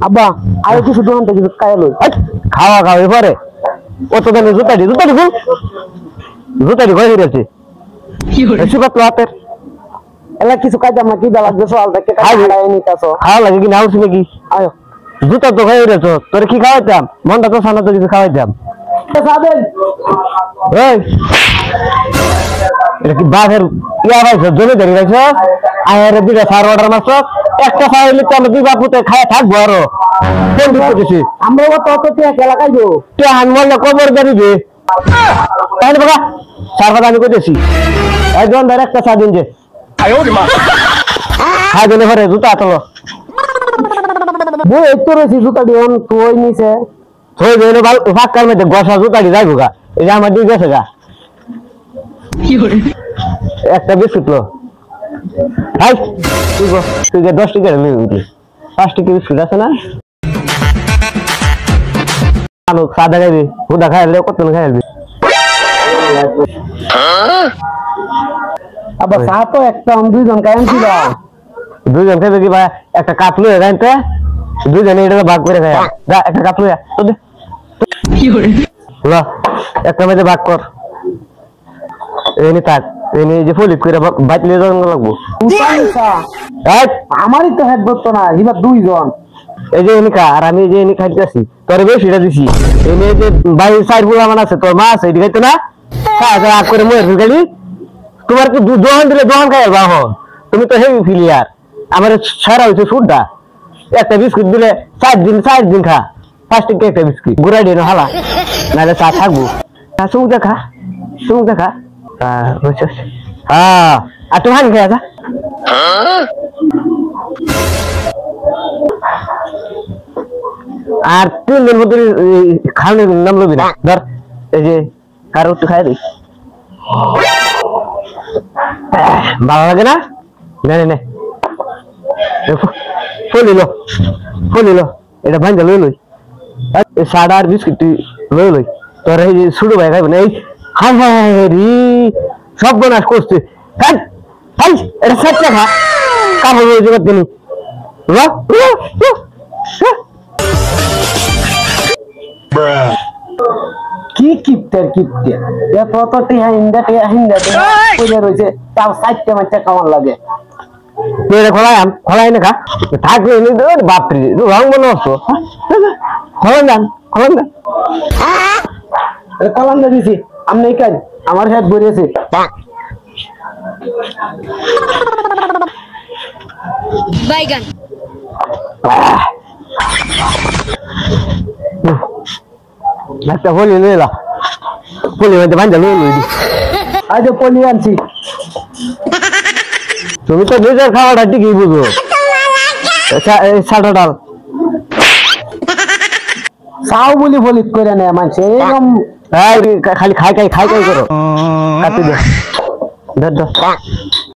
আব্বা আরে কিছু দোকান থেকে কিছু খাইয়া লই। খাওয়া খাওয়া এবারে কত দামে জুতাটি খুল জুতাটি ঘরে গেছে কি হলো এসব তো হাতের এলা কিছু খাইতাম না কি দা লাগবে সকাল থেকে খাই নিতাছো খাওয়া লাগে কি নাও শুনে কি আয় জুতা তো ঘরে গেছে তোর কি খাওয়াইতাম মনটা তো সামনে তো কিছু খাওয়াইতাম খাবেন এই এটা কি বাঘের ইয়া ভাইছো জমি ধরে ভাইছো আয়ারে দিলে সার অর্ডার মাছ একটা খাইলে তো আমরা দুই বাপুতে খায় থাকবো আরো কোন দিকে দিছি আমরা তো অত টিয়া খেলা খাইবো টিয়া হান মরলে কবর দিবি তাহলে বাবা সার কথা আমি কইতেছি একজন ধরে একটা চা দিন যে আয়ো রে মা খাই দিলে পরে জুতা তোলো বই একটু রয়েছি জুতা দিন তুই নিছে তুই দিলে ফাঁকার মধ্যে গসা জুতা দি যাইবো গা এই যে আমার দিয়ে গেছে গা কি করে একটা বিস্কুট লো হাই তুই 10 টাকা নিয়ে উঠলি 5 টাকা বিস্কুট আছে না আলো সাদা খাইবি হুদা খাইলে কত না খাইবি আবার চা তো একটা দুইজন খাইন ছিল দুইজন খাইবে কি ভাই একটা কাপ লয়ে যাইতে দুইজনে এটা ভাগ করে খায় যা একটা কাপ লয়ে তো দে কি করে লা একটা মধ্যে ভাগ কর এনে থাক এনে যে ফলিত করে বাইতলে জন লাগবো আমারই তো হেড বলতো না হিবা দুইজন এই যে এনে খা আর আমি যে এনে খাইতেছি তোর বেশিটা দিছি এনে যে বাইরে সাইড গুলা মান আছে তোর মা আছে দিগাইতো না খা আগ করে মরে গেলি তোমার কি দোকান দিলে দোকান খাই বাহ তুমি তো হেভি ফিলিয়ার আমার সারা হইছে সুড্ডা একটা বিস্কুট দিলে 4 দিন খা 5 টাকা একটা বিস্কুট গুড়াই দিন হালা নালে চা থাকবো সুমুক দেখা আর তুমি হানি খেয়ে আর 3 দিন মধ্যে খাওয়ানোর নাম লবি না ধর এই যে কারো একটু খাই দিই ভালো লাগে না নে ফলিল এটা ভাঙ্গা লই সাদা আর বিস্কুট লই তোর এই শুরু ভাই খাইব না এই হাই রি সব বনাস করছে এটা সত্যি খা কাম হয়ে যাবে দিন কি কিপটার কিপটে কতটি হিন্দা কইরা রইছে তাও 4টা মাছটা কামান লাগে তুই খোলাই না খা থাকলে নি বাপরে রং মনে হতো খোলান কলাম না দিছি আমনে কাজ আমার হাত ভরিয়েছে বাইগান একটা পলি লইলা পলি মধ্যে ভাঞ্জা লই আজ পলি আনছি তুমি তো নিজের খাওয়াটা ঠিকই বুঝো সাদা ডাল চাও বলি ফলিত করে নেয় মানুষ এরকম খালি খাই করো কাটি দে